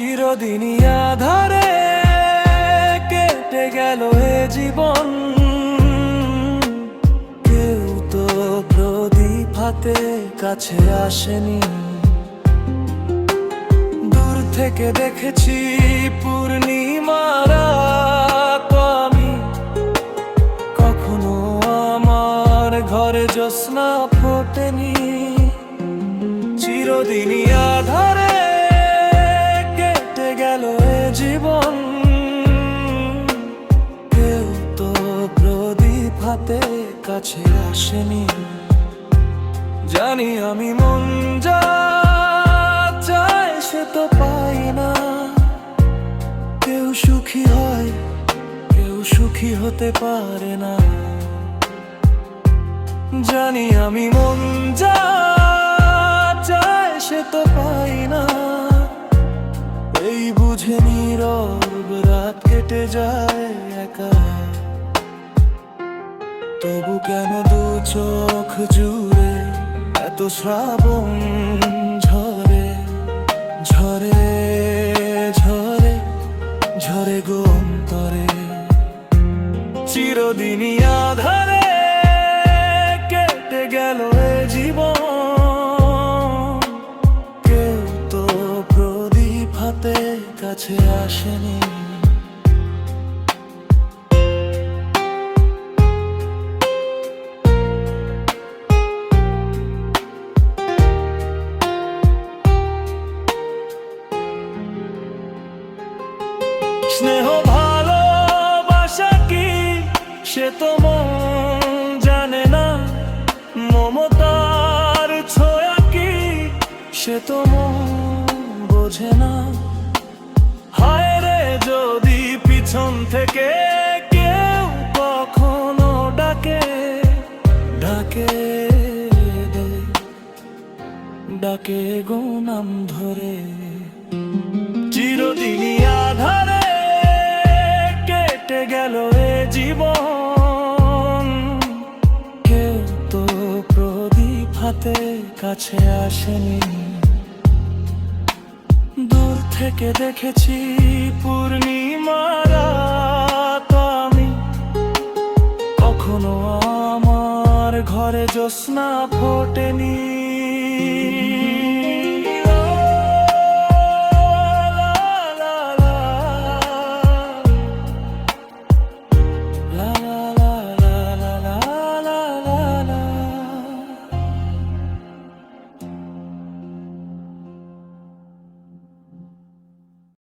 চিরদিনই আধারে কেটে গেল এ জীবন, কেউ তো প্রদীপ হাতে কাছে আসেনি। দূর থেকে দেখেছি পূর্ণিমার রাত আমি, কখনো আমার ঘরে জ্যোৎস্না ফোটেনি। চিরদিনই আধারে কেটে গেল এ জীবন, কেউ তো প্রদীপ হাতে কাছে আসেনি। জানি আমি মন যা চায় সে তো পাই না, কেউ সুখী হয় কেউ সুখী হতে পারে না। জানি আমি মন যা চায় সে তো পাই না, এই বুঝে নীরব রাত কেটে যায় একা। তবু কেন দু চোখ জুড়ে এত শ্রাবণ ঝরে ঝরে ঝরে ঝরে গো অন্তরে। চিরদিনই আধারে কেটে গেল এ জীবন, কেউ তো প্রদীপ হাতে কাছে আসেনি। স্নেহ ভালোবাসা কি সে তো মন জানে না, মমতার ছোঁয়া কি সে তো মন বোঝে না। হায় রে যদি পিছন থেকে কেউ কখনো ডাকে ডাকে ডাকে গো নাম ধরে। চিরদিনই আধারে কেটে গেল এ জীবন, কেউ তো প্রদীপ হাতে কাছে আসেনি। দূর থেকে দেখেছি পূর্ণিমার রাত আমি, কখনো আমার ঘরে জ্যোৎস্না ফোটেনি।